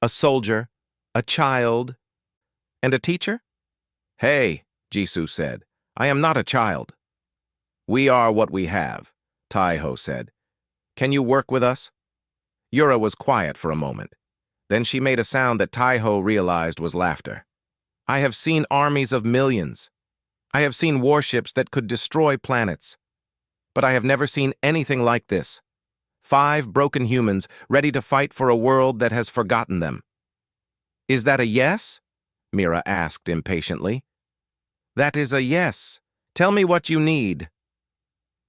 a soldier, a child, and a teacher?" "Hey," Jisoo said, "I am not a child." "We are what we have," Taiho said. "Can you work with us?" Yura was quiet for a moment. Then she made a sound that Taiho realized was laughter. "I have seen armies of millions. I have seen warships that could destroy planets. But I have never seen anything like this. 5 broken humans ready to fight for a world that has forgotten them." "Is that a yes?" Mira asked impatiently. "That is a yes. Tell me what you need."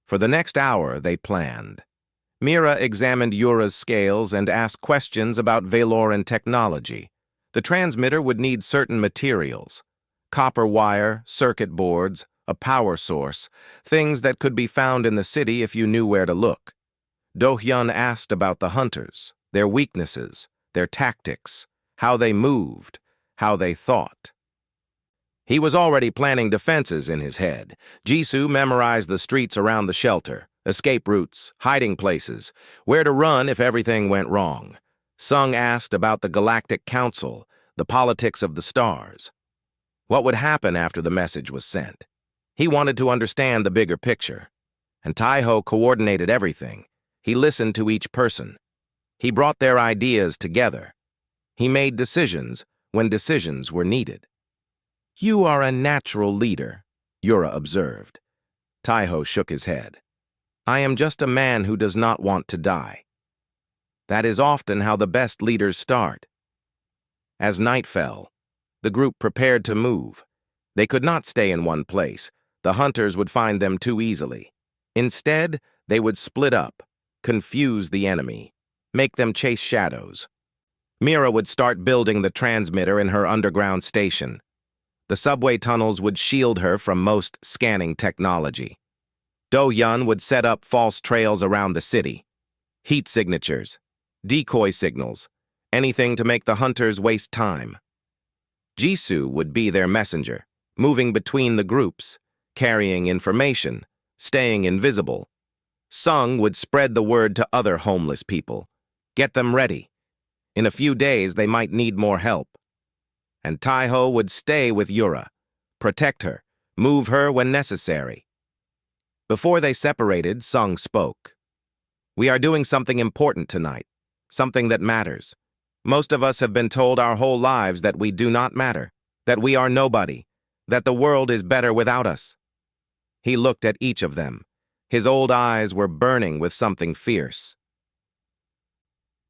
For the next hour, they planned. Mira examined Yura's scales and asked questions about Valoran technology. The transmitter would need certain materials: copper wire, circuit boards, a power source, things that could be found in the city if you knew where to look. Do-hyun asked about the hunters, their weaknesses, their tactics, how they moved, how they thought. He was already planning defenses in his head. Jisoo memorized the streets around the shelter, escape routes, hiding places, where to run if everything went wrong. Sung asked about the Galactic Council, the politics of the stars. What would happen after the message was sent? He wanted to understand the bigger picture. And Taiho coordinated everything. He listened to each person. He brought their ideas together. He made decisions when decisions were needed. "You are a natural leader," Yura observed. Taiho shook his head. "I am just a man who does not want to die." That is often how the best leaders start. As night fell, the group prepared to move. They could not stay in one place. The hunters would find them too easily. Instead, they would split up, confuse the enemy, make them chase shadows. Mira would start building the transmitter in her underground station. The subway tunnels would shield her from most scanning technology. Do-hyun would set up false trails around the city, heat signatures, decoy signals, Anything to make the hunters waste time. Jisoo would be their messenger, moving between the groups, carrying information, staying invisible. Sung would spread the word to other homeless people. Get them ready. In a few days, they might need more help. And Taiho would stay with Yura, protect her, move her when necessary. Before they separated, Sung spoke. We are doing something important tonight, something that matters. Most of us have been told our whole lives that we do not matter, that we are nobody, that the world is better without us. He looked at each of them. His old eyes were burning with something fierce.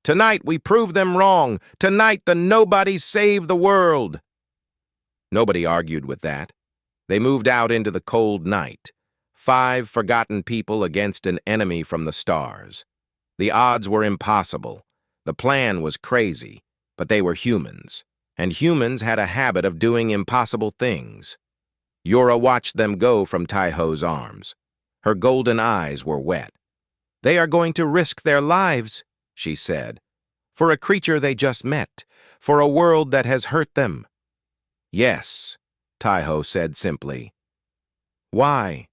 Tonight we prove them wrong. Tonight the nobodies save the world. Nobody argued with that. They moved out into the cold night. 5 forgotten people against an enemy from the stars. The odds were impossible. The plan was crazy, but they were humans, and humans had a habit of doing impossible things. Yura watched them go from Taiho's arms. Her golden eyes were wet. They are going to risk their lives, she said, for a creature they just met, for a world that has hurt them. Yes, Taiho said simply. Why?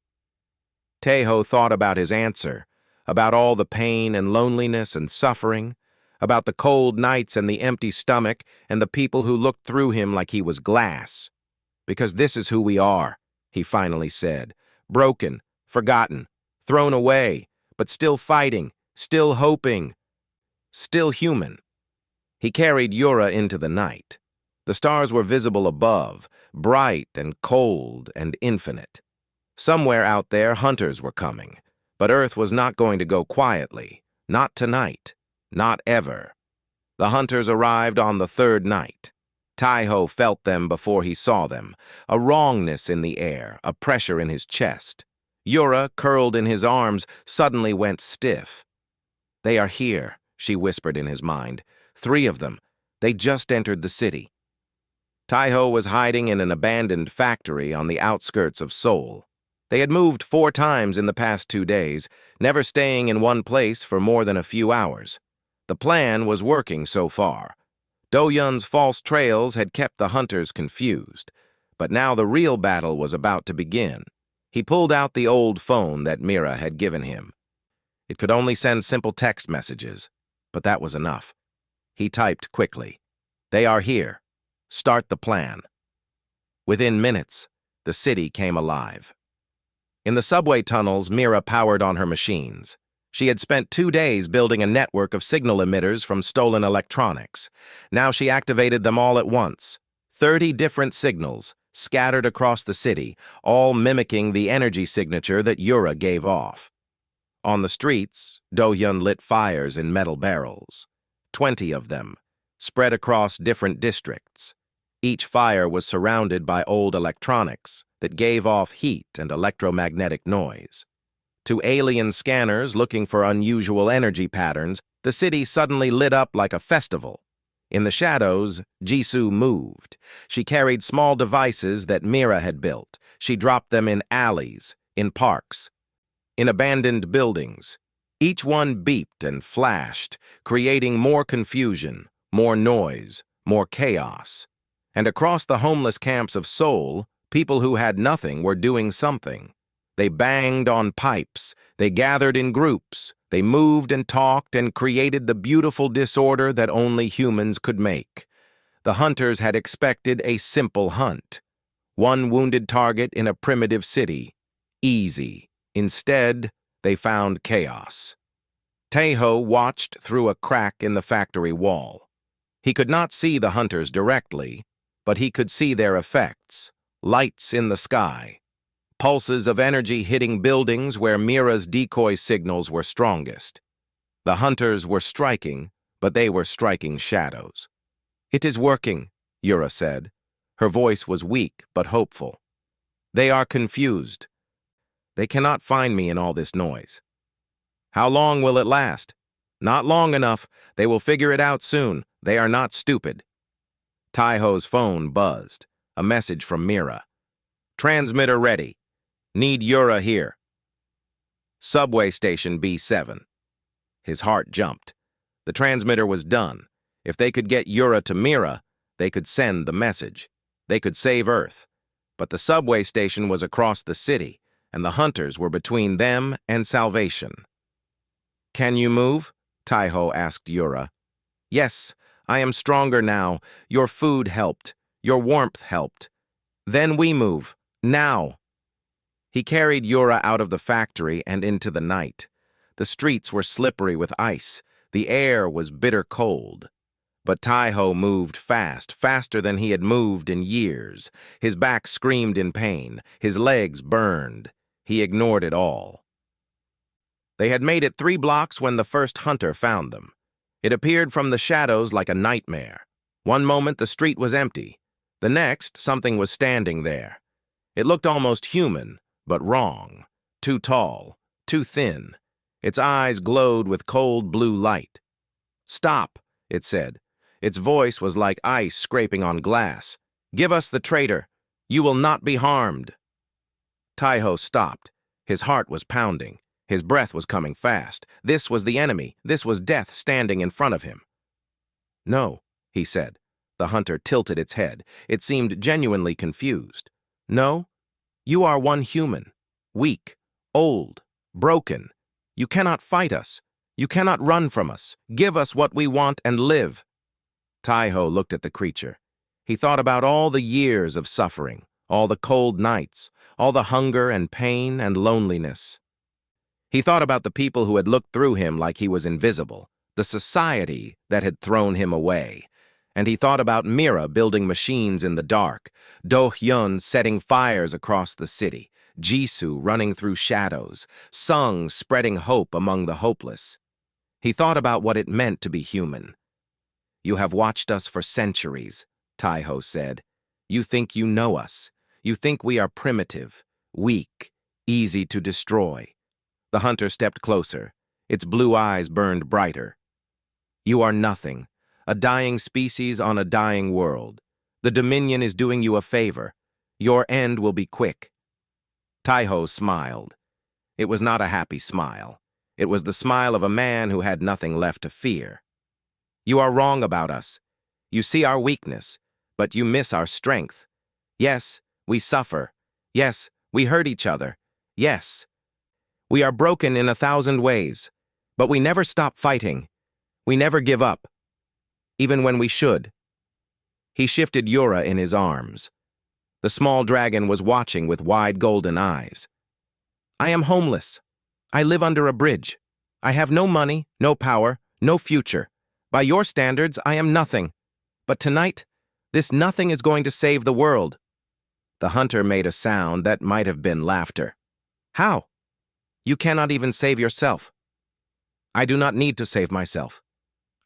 Taiho thought about his answer, about all the pain and loneliness and suffering, about the cold nights and the empty stomach and the people who looked through him like he was glass. Because this is who we are, he finally said, broken, forgotten, thrown away, but still fighting, still hoping, still human. He carried Yura into the night. The stars were visible above, bright and cold and infinite. Somewhere out there, hunters were coming, but Earth was not going to go quietly, not tonight. Not ever. The hunters arrived on the 3rd night. Taiho felt them before he saw them, a wrongness in the air, a pressure in his chest. Yura, curled in his arms, suddenly went stiff. They are here, she whispered in his mind. 3 of them. They just entered the city. Taiho was hiding in an abandoned factory on the outskirts of Seoul. They had moved 4 times in the past 2 days, never staying in one place for more than a few hours. The plan was working so far. Do-Yun's false trails had kept the hunters confused, but now the real battle was about to begin. He pulled out the old phone that Mira had given him. It could only send simple text messages, but that was enough. He typed quickly. They are here. Start the plan. Within minutes, the city came alive. In the subway tunnels, Mira powered on her machines. She had spent 2 days building a network of signal emitters from stolen electronics. Now she activated them all at once. 30 different signals, scattered across the city, all mimicking the energy signature that Yura gave off. On the streets, Do-Yun lit fires in metal barrels. 20 of them, spread across different districts. Each fire was surrounded by old electronics that gave off heat and electromagnetic noise. To alien scanners looking for unusual energy patterns, the city suddenly lit up like a festival. In the shadows, Jisoo moved. She carried small devices that Mira had built. She dropped them in alleys, in parks, in abandoned buildings. Each one beeped and flashed, creating more confusion, more noise, more chaos. And across the homeless camps of Seoul, people who had nothing were doing something. They banged on pipes, they gathered in groups, they moved and talked and created the beautiful disorder that only humans could make. The hunters had expected a simple hunt. 1 wounded target in a primitive city. Easy. Instead, they found chaos. Taiho watched through a crack in the factory wall. He could not see the hunters directly, but he could see their effects. Lights in the sky. Pulses of energy hitting buildings where Mira's decoy signals were strongest. The hunters were striking, but they were striking shadows. It is working, Yura said. Her voice was weak but hopeful. They are confused. They cannot find me in all this noise. How long will it last? Not long enough. They will figure it out soon. They are not stupid. Taiho's phone buzzed. A message from Mira. Transmitter ready. Need Yura here. Subway station B7. His heart jumped. The transmitter was done. If they could get Yura to Mira, they could send the message. They could save Earth. But the subway station was across the city, and the hunters were between them and salvation. "Can you move?" Taiho asked Yura. "Yes, I am stronger now. Your food helped. Your warmth helped. Then we move. Now." He carried Yura out of the factory and into the night. The streets were slippery with ice. The air was bitter cold. But Taiho moved fast, faster than he had moved in years. His back screamed in pain. His legs burned. He ignored it all. They had made it 3 blocks when the first hunter found them. It appeared from the shadows like a nightmare. One moment the street was empty. The next, something was standing there. It looked almost human, but wrong. Too tall, too thin. Its eyes glowed with cold blue light. "Stop," it said. Its voice was like ice scraping on glass. "Give us the traitor. You will not be harmed." Taiho stopped. His heart was pounding. His breath was coming fast. This was the enemy. This was death standing in front of him. "No," he said. The hunter tilted its head. It seemed genuinely confused. "No, you are one human. Weak, old, broken. You cannot fight us. You cannot run from us. Give us what we want and live." Taiho looked at the creature. He thought about all the years of suffering, all the cold nights, all the hunger and pain and loneliness. He thought about the people who had looked through him like he was invisible, the society that had thrown him away. And he thought about Mira building machines in the dark, Do-hyun setting fires across the city, Jisoo running through shadows, Sung spreading hope among the hopeless. He thought about what it meant to be human. "You have watched us for centuries," Taiho said. "You think you know us. You think we are primitive, weak, easy to destroy." The hunter stepped closer. Its blue eyes burned brighter. "You are nothing, a dying species on a dying world. The Dominion is doing you a favor. Your end will be quick." Taiho smiled. It was not a happy smile. It was the smile of a man who had nothing left to fear. "You are wrong about us. You see our weakness, but you miss our strength. Yes, we suffer. Yes, we hurt each other. Yes, we are broken in 1,000 ways, but we never stop fighting. We never give up, even when we should." He shifted Yura in his arms. The small dragon was watching with wide golden eyes. "I am homeless. I live under a bridge. I have no money, no power, no future. By your standards, I am nothing. But tonight, this nothing is going to save the world." The hunter made a sound that might have been laughter. "How? You cannot even save yourself." "I do not need to save myself.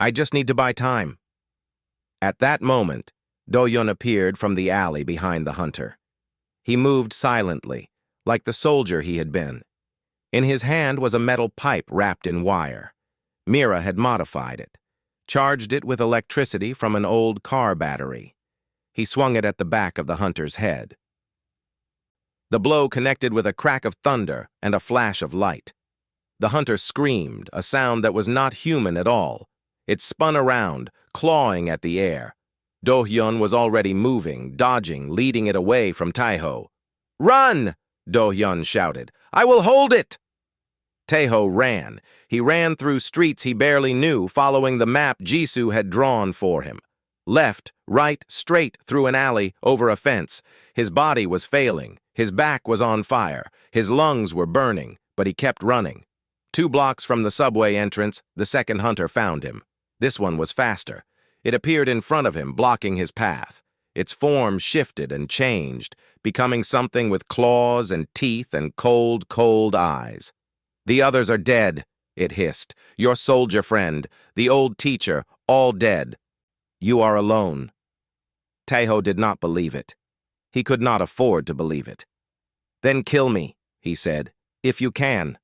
I just need to buy time." At that moment, Do-hyun appeared from the alley behind the hunter. He moved silently, like the soldier he had been. In his hand was a metal pipe wrapped in wire. Mira had modified it, charged it with electricity from an old car battery. He swung it at the back of the hunter's head. The blow connected with a crack of thunder and a flash of light. The hunter screamed, a sound that was not human at all. It spun around, clawing at the air. Do-hyun was already moving, dodging, leading it away from Taiho. "Run!" Do-hyun shouted. "I will hold it!" Taiho ran. He ran through streets he barely knew, following the map Jisoo had drawn for him. Left, right, straight through an alley, over a fence. His body was failing. His back was on fire. His lungs were burning, but he kept running. 2 blocks from the subway entrance, the second hunter found him. This one was faster. It appeared in front of him, blocking his path. Its form shifted and changed, becoming something with claws and teeth and cold, cold eyes. "The others are dead," it hissed. "Your soldier friend, the old teacher, all dead. You are alone." Taiho did not believe it. He could not afford to believe it. "Then kill me," he said, "if you can."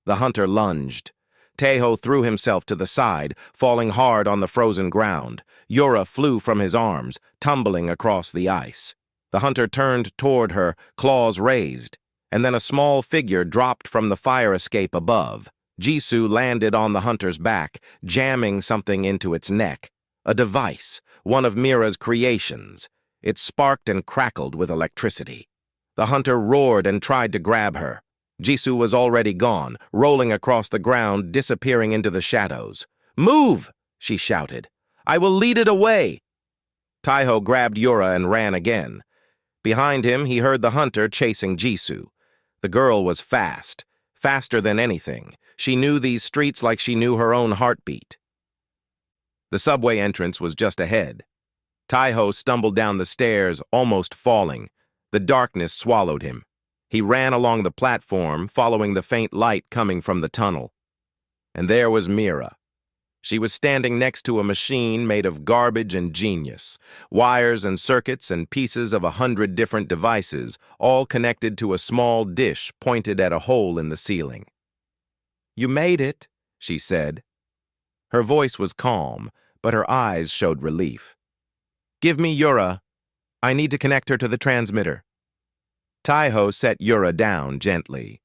The hunter lunged. Taiho threw himself to the side, falling hard on the frozen ground. Yura flew from his arms, tumbling across the ice. The hunter turned toward her, claws raised, and then a small figure dropped from the fire escape above. Jisoo landed on the hunter's back, jamming something into its neck. A device, one of Mira's creations. It sparked and crackled with electricity. The hunter roared and tried to grab her. Jisoo was already gone, rolling across the ground, disappearing into the shadows. "Move!" she shouted. "I will lead it away!" Taiho grabbed Yura and ran again. Behind him, he heard the hunter chasing Jisoo. The girl was fast, faster than anything. She knew these streets like she knew her own heartbeat. The subway entrance was just ahead. Taiho stumbled down the stairs, almost falling. The darkness swallowed him. He ran along the platform, following the faint light coming from the tunnel. And there was Mira. She was standing next to a machine made of garbage and genius, wires and circuits and pieces of 100 different devices, all connected to a small dish pointed at a hole in the ceiling. "You made it," she said. Her voice was calm, but her eyes showed relief. "Give me Yura. I need to connect her to the transmitter." Taiho set Yura down gently.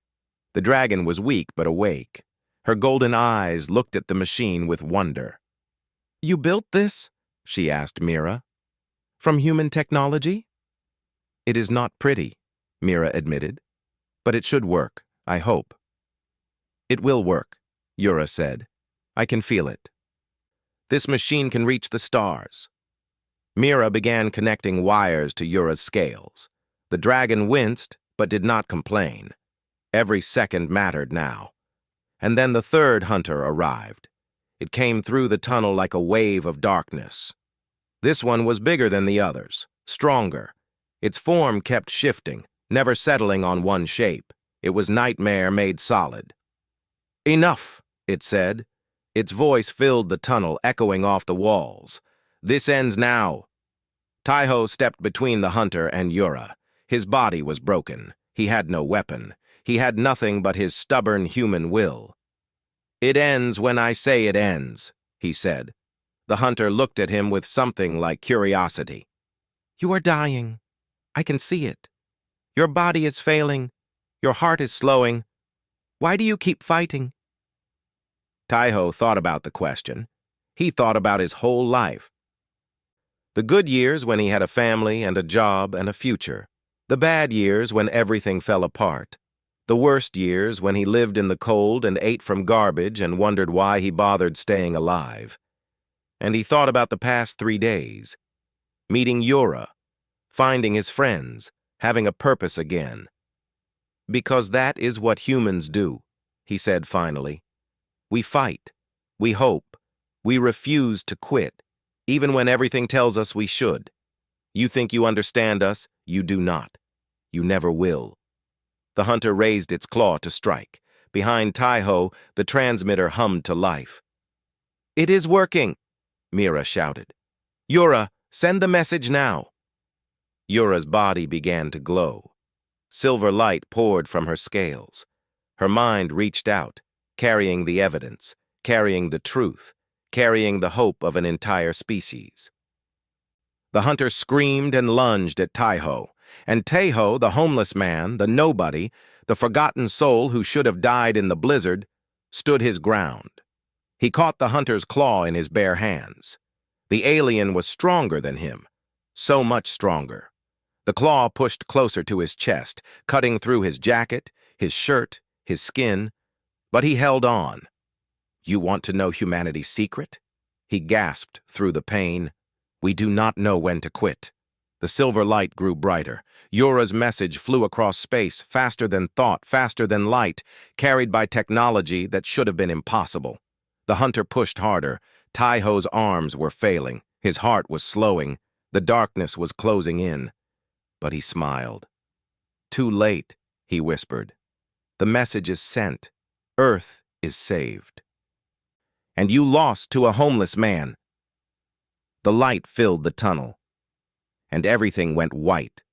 The dragon was weak but awake. Her golden eyes looked at the machine with wonder. "You built this?" she asked Mira. "From human technology?" "It is not pretty," Mira admitted. "But it should work, I hope." "It will work," Yura said. "I can feel it. This machine can reach the stars." Mira began connecting wires to Yura's scales. The dragon winced, but did not complain. Every second mattered now. And then the third hunter arrived. It came through the tunnel like a wave of darkness. This one was bigger than the others, stronger. Its form kept shifting, never settling on one shape. It was nightmare made solid. "Enough," it said. Its voice filled the tunnel, echoing off the walls. "This ends now." Taiho stepped between the hunter and Yura. His body was broken. He had no weapon. He had nothing but his stubborn human will. "It ends when I say it ends," he said. The hunter looked at him with something like curiosity. "You are dying. I can see it. Your body is failing. Your heart is slowing. Why do you keep fighting?" Taiho thought about the question. He thought about his whole life. The good years when he had a family and a job and a future. The bad years when everything fell apart. The worst years when he lived in the cold and ate from garbage and wondered why he bothered staying alive. And he thought about the past 3 days. Meeting Yura, finding his friends, having a purpose again. "Because that is what humans do," he said finally. "We fight. We hope. We refuse to quit, even when everything tells us we should. You think you understand us? You do not. You never will." The hunter raised its claw to strike. Behind Taiho, the transmitter hummed to life. "It is working," Mira shouted. "Yura, send the message now." Yura's body began to glow. Silver light poured from her scales. Her mind reached out, carrying the evidence, carrying the truth, carrying the hope of an entire species. The hunter screamed and lunged at Taiho. And Taiho, the homeless man, the nobody, the forgotten soul who should have died in the blizzard, stood his ground. He caught the hunter's claw in his bare hands. The alien was stronger than him, so much stronger. The claw pushed closer to his chest, cutting through his jacket, his shirt, his skin, but he held on. "You want to know humanity's secret?" He gasped through the pain. "We do not know when to quit." The silver light grew brighter. Yura's message flew across space, faster than thought, faster than light, carried by technology that should have been impossible. The hunter pushed harder. Taiho's arms were failing. His heart was slowing. The darkness was closing in. But he smiled. "Too late," he whispered. "The message is sent. Earth is saved. And you lost to a homeless man." The light filled the tunnel, and everything went white.